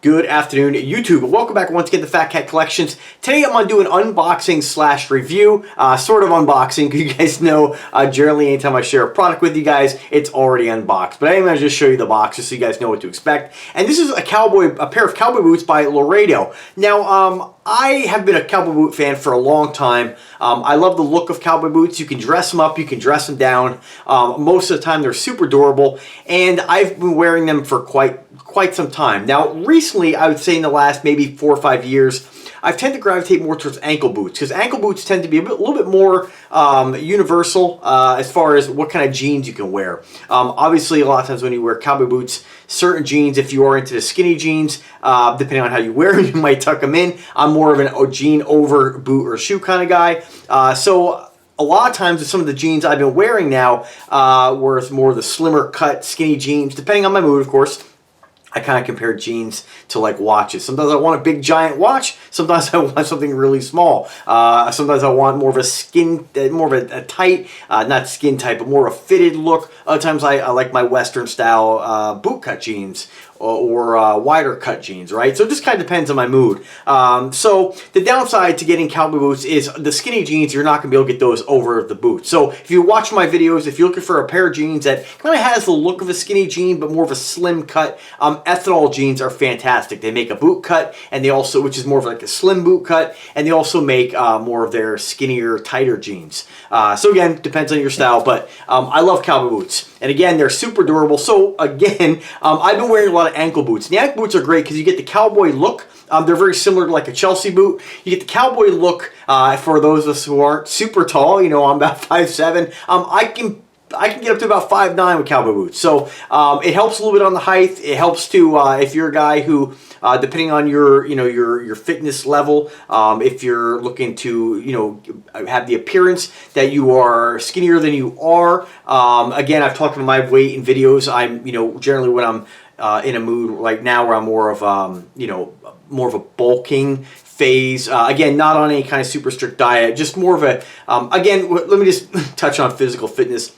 Good afternoon, YouTube. Welcome back once again to Fat Cat Collections. Today I'm going to do an unboxing slash review, sort of unboxing, because you guys know generally anytime I share a product with you guys, it's already unboxed. But I'm going to just show you the box just so you guys know what to expect. And this is a pair of cowboy boots by Laredo. Now, I have been a cowboy boot fan for a long time. I love the look of cowboy boots. You can dress them up, you can dress them down. Most of the time they're super durable, and I've been wearing them for quite some time. Now, recently, I would say in the last maybe 4 or 5 years, I've tended to gravitate more towards ankle boots, because ankle boots tend to be a little bit more universal as far as what kind of jeans you can wear. Obviously, a lot of times when you wear cowboy boots, certain jeans, if you are into the skinny jeans, depending on how you wear them, you might tuck them in. I'm more of a jean over boot or shoe kind of guy. So a lot of times with some of the jeans I've been wearing now, where it's more of the slimmer cut, skinny jeans, depending on my mood, of course. I kind of compare jeans to like watches. Sometimes I want a big giant watch. Sometimes I want something really small. Sometimes I want more of a tight, not skin tight, but more of a fitted look. Other times I like my Western style boot cut jeans or wider cut jeans, right? So it just kind of depends on my mood. So the downside to getting cowboy boots is the skinny jeans, you're not going to be able to get those over the boot. So if you watch my videos, if you're looking for a pair of jeans that kind of has the look of a skinny jean, but more of a slim cut, ethanol jeans are fantastic. They make a boot cut, and they also, which is more of like a slim boot cut, and they also make more of their skinnier, tighter jeans. So again, depends on your style, but I love cowboy boots. And again, they're super durable. So again, I've been wearing a lot of ankle boots. And the ankle boots are great because you get the cowboy look. They're very similar to like a Chelsea boot. You get the cowboy look for those of us who aren't super tall. You know, I'm about 5'7". I can get up to about 5'9" with cowboy boots. So it helps a little bit on the height. It helps to if you're a guy who, depending on your fitness level, if you're looking to have the appearance that you are skinnier than you are. Again, I've talked about my weight in videos. I'm generally when I'm in a mood right now where I'm more of more of a bulking phase. Again, not on any kind of super strict diet. Just more of a again. Let me just touch on physical fitness.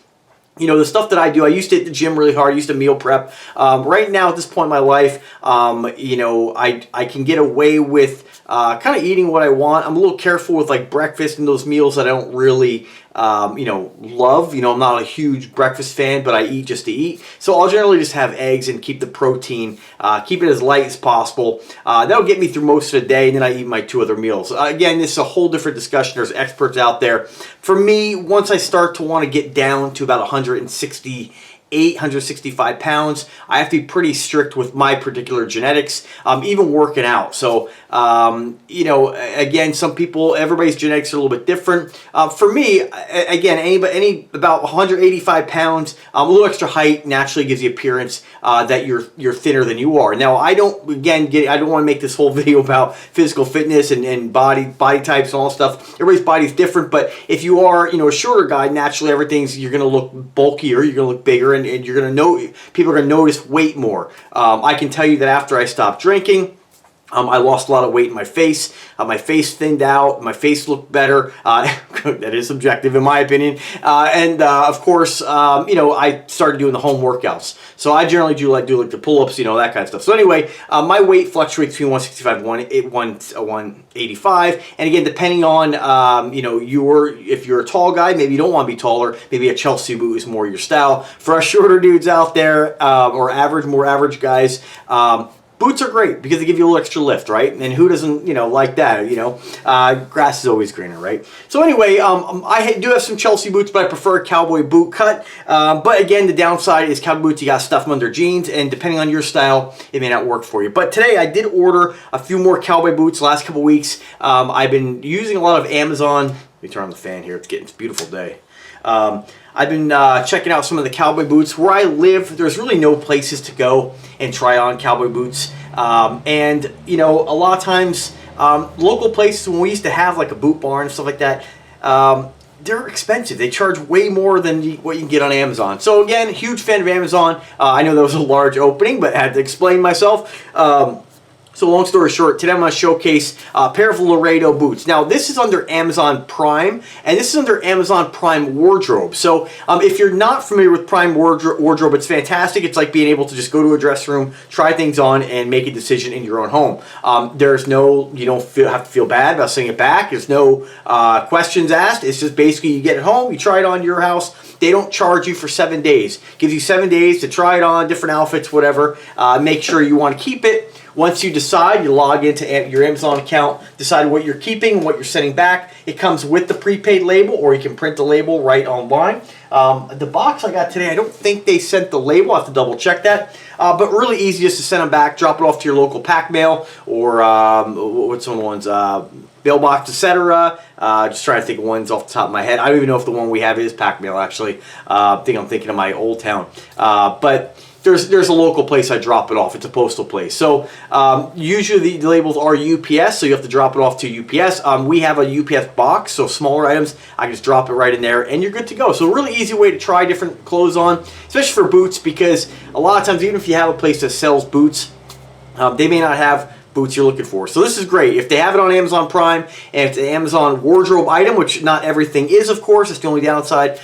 The stuff that I do, I used to hit the gym really hard. I used to meal prep. Right now, at this point in my life, I can get away with kind of eating what I want. I'm a little careful with like breakfast and those meals that I don't really, love. I'm not a huge breakfast fan, but I eat just to eat. So I'll generally just have eggs and keep the protein, keep it as light as possible. That'll get me through most of the day, and then I eat my 2 other meals. Again, this is a whole different discussion. There's experts out there. For me, once I start to want to get down to about 165 pounds, I have to be pretty strict with my particular genetics, even working out. So, again, everybody's genetics are a little bit different. For me, again, any about 185 pounds, a little extra height naturally gives the appearance that you're thinner than you are. Now, I don't want to make this whole video about physical fitness and body types and all that stuff. Everybody's body's different, but if you are, a shorter guy, naturally you're going to look bulkier, you're going to look bigger, and you're going to know, people are going to notice weight more. I can tell you that after I stopped drinking, I lost a lot of weight in my face. My face thinned out. My face looked better. That is subjective in my opinion. Of course, I started doing the home workouts. So I generally do like the pull-ups, that kind of stuff. So anyway, my weight fluctuates between 165 and 185. And again, depending on, if you're a tall guy, maybe you don't want to be taller. Maybe a Chelsea boot is more your style. For us shorter dudes out there, or more average guys, boots are great because they give you a little extra lift, right? And who doesn't, like that, grass is always greener, right? So anyway, I do have some Chelsea boots, but I prefer a cowboy boot cut. But again, the downside is cowboy boots, you gotta stuff them under jeans, and depending on your style, it may not work for you. But today I did order a few more cowboy boots the last couple weeks. I've been using a lot of Amazon. Let me turn on the fan here, it's a beautiful day. I've been checking out some of the cowboy boots. Where I live, there's really no places to go and try on cowboy boots. And a lot of times, local places, when we used to have like a boot barn and stuff like that, they're expensive. They charge way more than what you can get on Amazon. So again, huge fan of Amazon. I know that was a large opening, but I had to explain myself. So long story short, today I'm going to showcase a pair of Laredo boots. Now this is under Amazon Prime, and this is under Amazon Prime Wardrobe. So if you're not familiar with Prime Wardrobe, it's fantastic. It's like being able to just go to a dress room, try things on, and make a decision in your own home. There's no, you don't have to feel bad about sending it back. There's no questions asked. It's just basically you get it home, you try it on your house. They don't charge you for 7 days. Gives you 7 days to try it on, different outfits, whatever. Make sure you want to keep it. Once you decide, you log into your Amazon account, decide what you're keeping, what you're sending back. It comes with the prepaid label, or you can print the label right online. The box I got today, I don't think they sent the label. I have to double check that. But really easy just to send them back, drop it off to your local pack mail, or what's some of the ones? Mailbox, etc. Just trying to think of ones off the top of my head. I don't even know if the one we have is pack mail, actually. I think I'm thinking of my old town. But there's a local place I drop it off. It's a postal place. So usually the labels are UPS, so you have to drop it off to UPS. We have a UPS box, so smaller items, I can just drop it right in there, and you're good to go. So a really easy way to try different clothes on, especially for boots, because a lot of times, even if you have a place that sells boots, they may not have boots you're looking for. So this is great. If they have it on Amazon Prime, and it's an Amazon wardrobe item, which not everything is, of course, it's the only downside,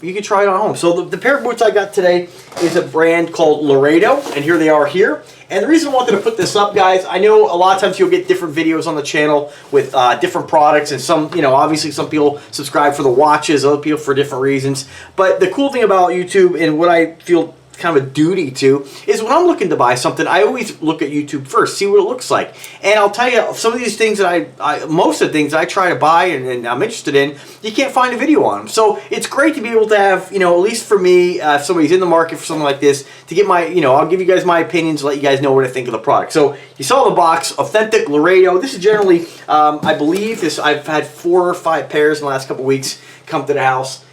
you can try it on home. So the pair of boots I got today is a brand called Laredo, and here they are here. And the reason I wanted to put this up, guys, I know a lot of times you'll get different videos on the channel with different products, and some, you know, obviously some people subscribe for the watches, other people for different reasons. But the cool thing about YouTube, and what I feel kind of a duty to, is when I'm looking to buy something, I always look at YouTube first, see what it looks like. And I'll tell you, some of these things that most of the things I try to buy and I'm interested in, you can't find a video on them. So it's great to be able to have, you know, at least for me, if somebody's in the market for something like this, to get my, you know, I'll give you guys my opinions, let you guys know what I think of the product. So you saw the box, authentic Laredo. This is generally, I believe this, I've had 4 or 5 pairs in the last couple weeks come to the house.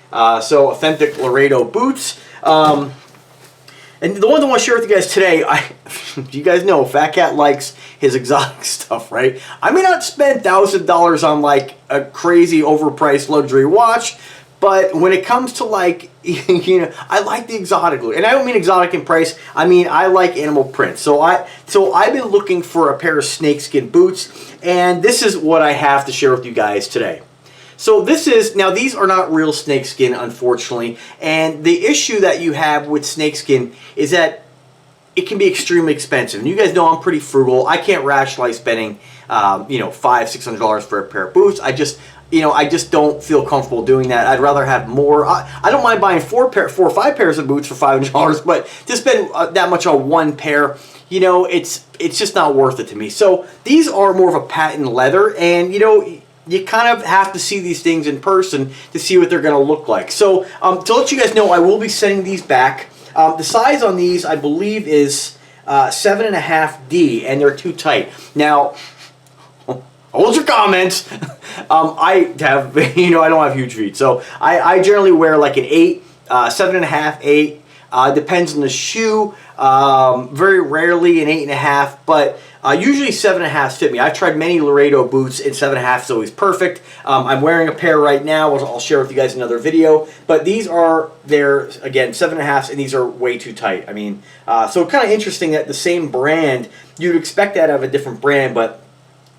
So authentic Laredo boots. And the one I want to share with you guys today, you guys know Fat Cat likes his exotic stuff, right? I may not spend $1,000 on like a crazy overpriced luxury watch, but when it comes to like, you know, I like the exotic look. And I don't mean exotic in price, I mean I like animal print. So I've been looking for a pair of snakeskin boots, and this is what I have to share with you guys today. So this is, now these are not real snakeskin, unfortunately, and the issue that you have with snakeskin is that it can be extremely expensive. And you guys know I'm pretty frugal. I can't rationalize spending, you know, $500–600 for a pair of boots. I just don't feel comfortable doing that. I'd rather have more. I don't mind buying 4 or 5 pairs of boots for $500, but to spend that much on one pair, you know, it's just not worth it to me. So these are more of a patent leather, and you know, you kind of have to see these things in person to see what they're going to look like. So to let you guys know, I will be sending these back. The size on these, I believe, is 7.5D, and they're too tight. Now, hold your comments. I have, you know, I don't have huge feet, so I generally wear like an 8, 7.5, 8. Depends on the shoe. Very rarely an 8.5, but usually 7.5s fit me. I've tried many Laredo boots, and 7.5 is always perfect. I'm wearing a pair right now. I'll share with you guys another video. But these are, they're, again, 7.5s, and these are way too tight. I mean, so kind of interesting that the same brand, you'd expect that out of a different brand, but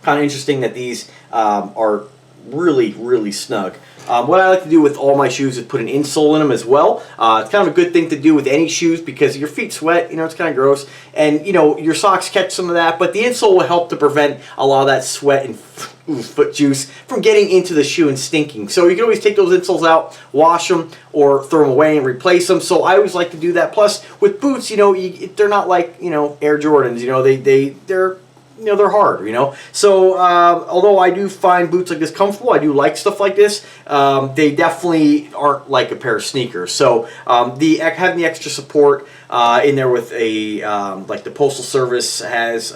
kind of interesting that these are really, really snug. What I like to do with all my shoes is put an insole in them as well. It's kind of a good thing to do with any shoes because your feet sweat, you know, it's kind of gross. And, you know, your socks catch some of that, but the insole will help to prevent a lot of that sweat and foot juice from getting into the shoe and stinking. So you can always take those insoles out, wash them, or throw them away and replace them. So I always like to do that. Plus, with boots, you know, they're not like, you know, Air Jordans. You know, they're you know, they're hard, you know. So although I do find boots like this comfortable, I do like stuff like this, they definitely aren't like a pair of sneakers. So having the extra support in there with a, like the Postal Service has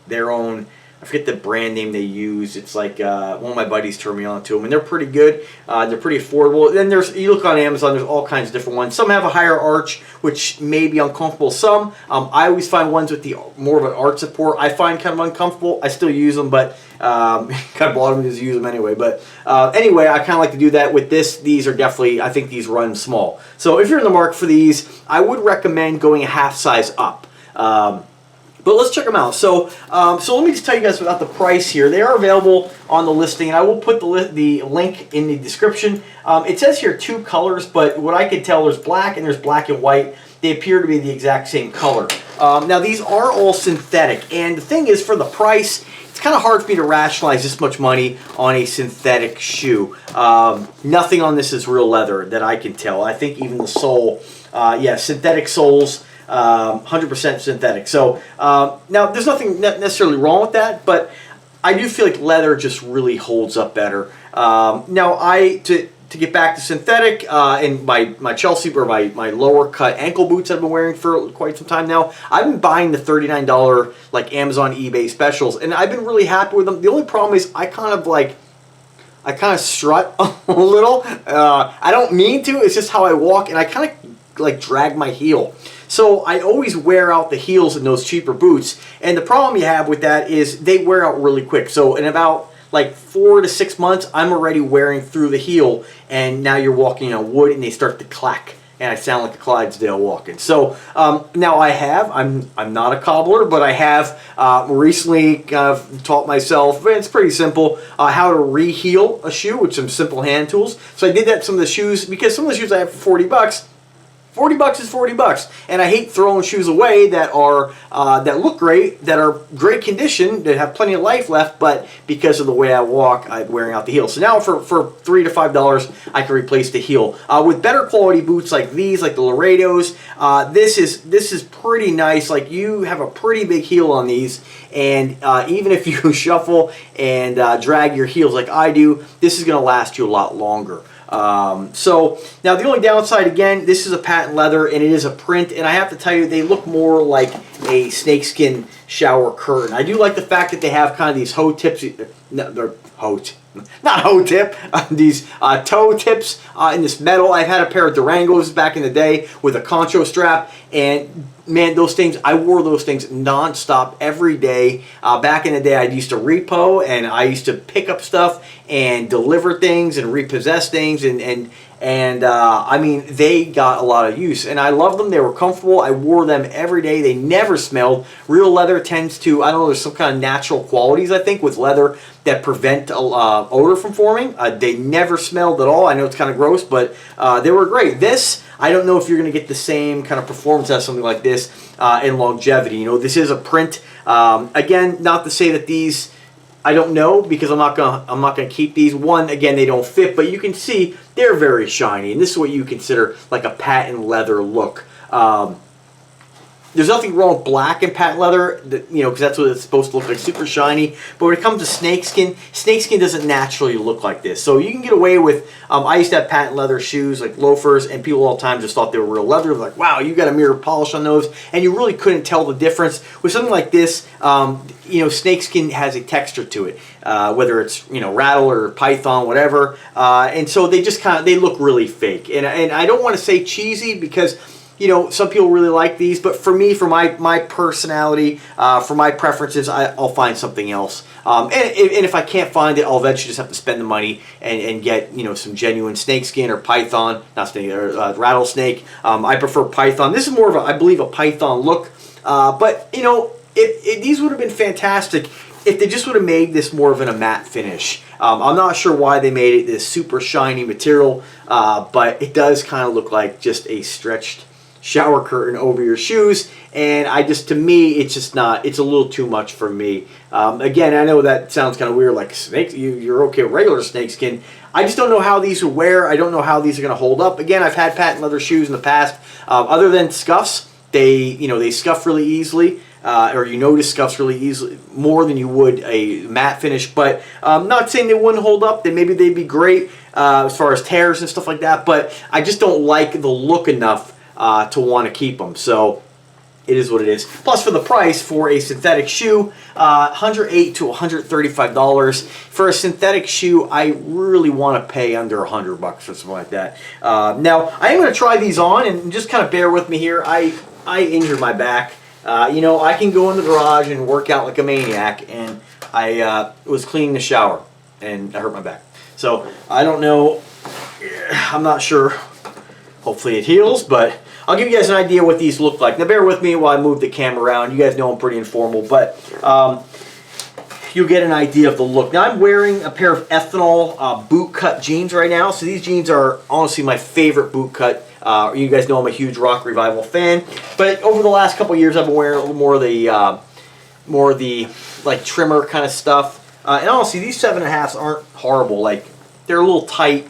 their own, I forget the brand name they use. It's like one of my buddies turned me on to them, and they're pretty good. They're pretty affordable. Then you look on Amazon, there's all kinds of different ones. Some have a higher arch, which may be uncomfortable. Some, I always find ones with the more of an arch support. I find kind of uncomfortable. I still use them, but kind of bought them to use them anyway. But anyway, I kind of like to do that with this. These are definitely, I think these run small. So if you're in the market for these, I would recommend going a half size up. But let's check them out. So, so let me just tell you guys about the price here. They are available on the listing, and I will put the link in the description. It says here 2 colors, but what I can tell, there's black and there's black and white. They appear to be the exact same color. Now, these are all synthetic, and the thing is, for the price, it's kind of hard for me to rationalize this much money on a synthetic shoe. Nothing on this is real leather that I can tell. I think even the sole, yeah, synthetic soles. 100% synthetic. So now there's nothing necessarily wrong with that, but I do feel like leather just really holds up better. Now to get back to synthetic, and my Chelsea or my lower cut ankle boots I've been wearing for quite some time now, I've been buying the $39 like Amazon eBay specials, and I've been really happy with them. The only problem is I kind of strut a little. I don't mean to. It's just how I walk, and I kind of like drag my heel. So I always wear out the heels in those cheaper boots, and the problem you have with that is they wear out really quick. So in about like 4 to 6 months, I'm already wearing through the heel, and now you're walking on wood and they start to clack, and I sound like a Clydesdale walking. So now I'm not a cobbler, but I have recently kind of taught myself, it's pretty simple, how to re-heel a shoe with some simple hand tools. So I did that with some of the shoes, because some of the shoes I have for 40 bucks, 40 bucks is 40 bucks, and I hate throwing shoes away that are that look great, that are great condition, that have plenty of life left, but because of the way I walk, I'm wearing out the heel. So now for $3 to $5, I can replace the heel with better quality boots like these, like the Laredos. This is pretty nice. Like, you have a pretty big heel on these, and even if you shuffle and drag your heels like I do, this is going to last you a lot longer. So now the only downside, again, this is a patent leather and it is a print, and I have to tell you, they look more like a snakeskin shower curtain. I do like the fact that they have kind of these hoe tips. No, they're not hoe tip. These toe tips in this metal. I've had a pair of Durangos back in the day with a concho strap, and man, those things, I wore those things non-stop every day. Back in the day, I used to repo, and I used to pick up stuff and deliver things and repossess things, and I mean, they got a lot of use, and I loved them. They were comfortable. I wore them every day. They never smelled. Real leather tends to, I don't know, there's some kind of natural qualities, I think, with leather that prevent odor from forming. They never smelled at all. I know it's kind of gross, but they were great. This, I don't know if you're going to get the same kind of performance as something like this in longevity. You know, this is a print. Again, not to say that these, I don't know, because I'm not gonna keep these. One, again, they don't fit, but you can see they're very shiny, and this is what you consider like a patent leather look. There's nothing wrong with black and patent leather, you know, because that's what it's supposed to look like, super shiny. But when it comes to snakeskin doesn't naturally look like this. So you can get away with, I used to have patent leather shoes, like loafers, and people all the time just thought they were real leather. Like, wow, you got a mirror polish on those, and you really couldn't tell the difference. With something like this, you know, snakeskin has a texture to it, whether it's, you know, rattle or python, whatever. And so they just kind of, they look really fake. And I don't want to say cheesy, because, you know, some people really like these, but for me, for my personality, for my preferences, I'll find something else. And if I can't find it, I'll eventually just have to spend the money and get, you know, some genuine snakeskin or python, not snake, or rattlesnake. I prefer python. This is more of a, I believe, a python look. But, you know, if these would have been fantastic if they just would have made this more of a matte finish. I'm not sure why they made it this super shiny material, but it does kind of look like just a stretched shower curtain over your shoes, and to me, it's just not, it's a little too much for me. Again, I know that sounds kind of weird, like snakes, you're okay with regular snakeskin. I just don't know how these would wear. I don't know how these are going to hold up. Again, I've had patent leather shoes in the past. Other than scuffs, they scuff really easily, or you notice scuffs really easily, more than you would a matte finish. But I'm not saying they wouldn't hold up. Maybe they'd be great as far as tears and stuff like that, but I just don't like the look enough to want to keep them. So it is what it is. Plus, for the price for a synthetic shoe, $108 to $135 for a synthetic shoe. I really want to pay under $100 for something like that. Now, I am going to try these on, and just kind of bear with me here. I injured my back. You know, I can go in the garage and work out like a maniac, and I was cleaning the shower and I hurt my back. So I don't know. I'm not sure. Hopefully it heals, but I'll give you guys an idea what these look like. Now bear with me while I move the camera around. You guys know I'm pretty informal, but you'll get an idea of the look. Now I'm wearing a pair of ethanol boot cut jeans right now. So these jeans are honestly my favorite boot cut. You guys know I'm a huge Rock Revival fan, but over the last couple years I've been wearing a little more of the like trimmer kind of stuff. And honestly, these 7.5s aren't horrible. Like, they're a little tight,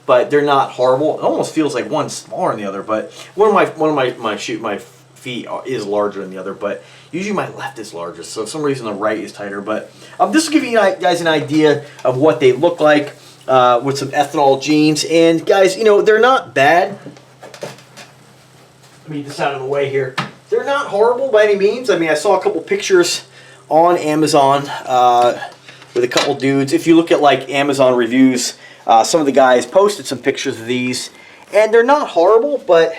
but they're not horrible. It almost feels like one's smaller than the other, but one of my feet is larger than the other, but usually my left is larger, so for some reason the right is tighter. But this will give you guys an idea of what they look like with some ethanol jeans. And guys, you know, they're not bad. Let me get this out of the way here. They're not horrible by any means. I mean, I saw a couple pictures on Amazon with a couple dudes. If you look at like Amazon reviews, some of the guys posted some pictures of these, and they're not horrible, but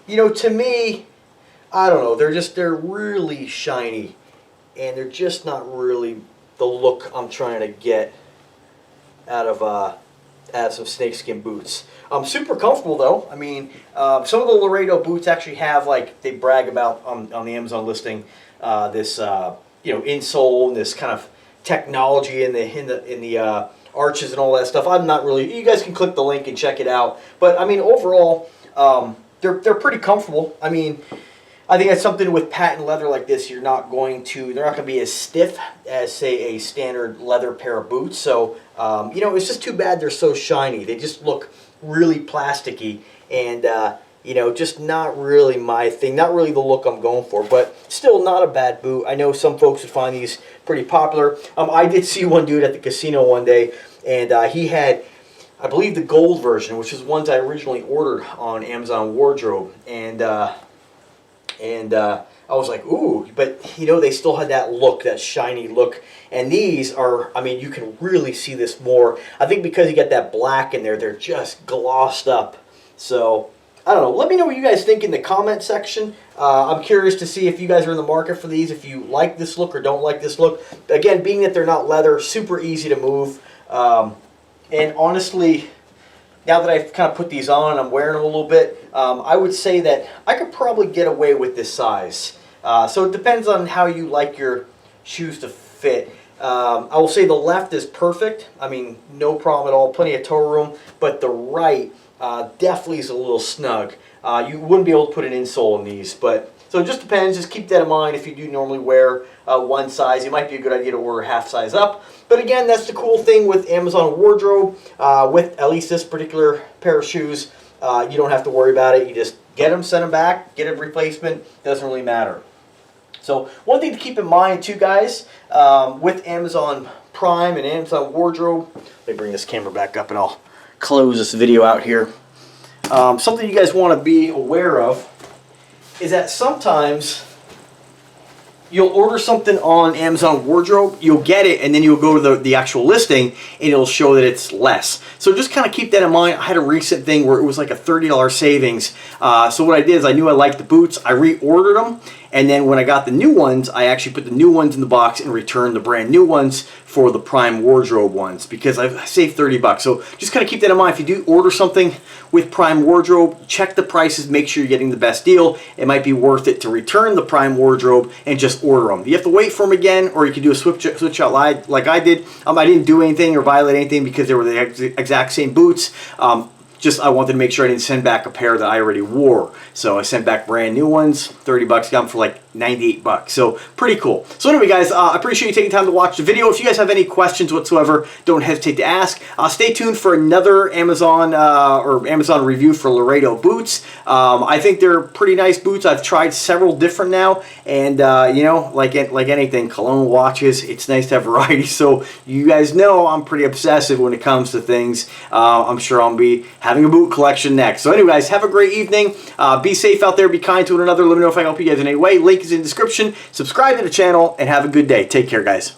you know, to me, I don't know, they're really shiny, and they're just not really the look I'm trying to get out of some snakeskin boots. Super comfortable though. I mean, some of the Laredo boots actually have, like, they brag about on the Amazon listing, this you know, insole and this kind of technology in the arches and all that stuff. I'm not really. You guys can click the link and check it out. But I mean, overall, they're pretty comfortable. I mean, I think that's something with patent leather like this. They're not going to be as stiff as, say, a standard leather pair of boots. So you know, it's just too bad they're so shiny. They just look really plasticky, and you know, just not really my thing. Not really the look I'm going for, but still not a bad boot. I know some folks would find these pretty popular. I did see one dude at the casino one day, and he had, I believe, the gold version, which is ones I originally ordered on Amazon Wardrobe, and I was like, ooh, but you know, they still had that look, that shiny look. And these are, I mean, you can really see this more. I think because you got that black in there, they're just glossed up. So, I don't know. Let me know what you guys think in the comment section. I'm curious to see if you guys are in the market for these, if you like this look or don't like this look. Again, being that they're not leather, super easy to move. And honestly, now that I've kind of put these on and I'm wearing them a little bit, I would say that I could probably get away with this size. So it depends on how you like your shoes to fit. I will say the left is perfect. I mean, no problem at all. Plenty of toe room. But the right definitely is a little snug. You wouldn't be able to put an insole in these. But so it just depends. Just keep that in mind. If you do normally wear one size, it might be a good idea to order half size up. But again, that's the cool thing with Amazon Wardrobe. With at least this particular pair of shoes, you don't have to worry about it. You just get them, send them back, get a replacement. Doesn't really matter. So one thing to keep in mind too, guys, with Amazon Prime and Amazon Wardrobe, let me bring this camera back up and I'll close this video out here. Something you guys want to be aware of is that sometimes you'll order something on Amazon Wardrobe, you'll get it, and then you'll go to the actual listing, and it'll show that it's less. So just kind of keep that in mind. I had a recent thing where it was like a $30 savings. So what I did is I knew I liked the boots. I reordered them, and then when I got the new ones, I actually put the new ones in the box and returned the brand new ones for the Prime Wardrobe ones because I saved 30 bucks. So just kind of keep that in mind. If you do order something with Prime Wardrobe, check the prices, make sure you're getting the best deal. It might be worth it to return the Prime Wardrobe and just order them. You have to wait for them again, or you can do a switch out like I did. I didn't do anything or violate anything because they were the exact same boots. Just I wanted to make sure I didn't send back a pair that I already wore. So I sent back brand new ones, 30 bucks, got them for like 98 bucks. So pretty cool. So anyway, guys, I appreciate you taking time to watch the video. If you guys have any questions whatsoever, don't hesitate to ask. Stay tuned for another Amazon review for Laredo boots. I think they're pretty nice boots. I've tried several different now, and you know, like anything, cologne, watches, it's nice to have variety. So you guys know I'm pretty obsessive when it comes to things. I'm sure I'll be having a boot collection next. So anyway, guys, have a great evening. Be safe out there. Be kind to one another. Let me know if I can help you guys in any way. Link is in the description. Subscribe to the channel and have a good day. Take care, guys.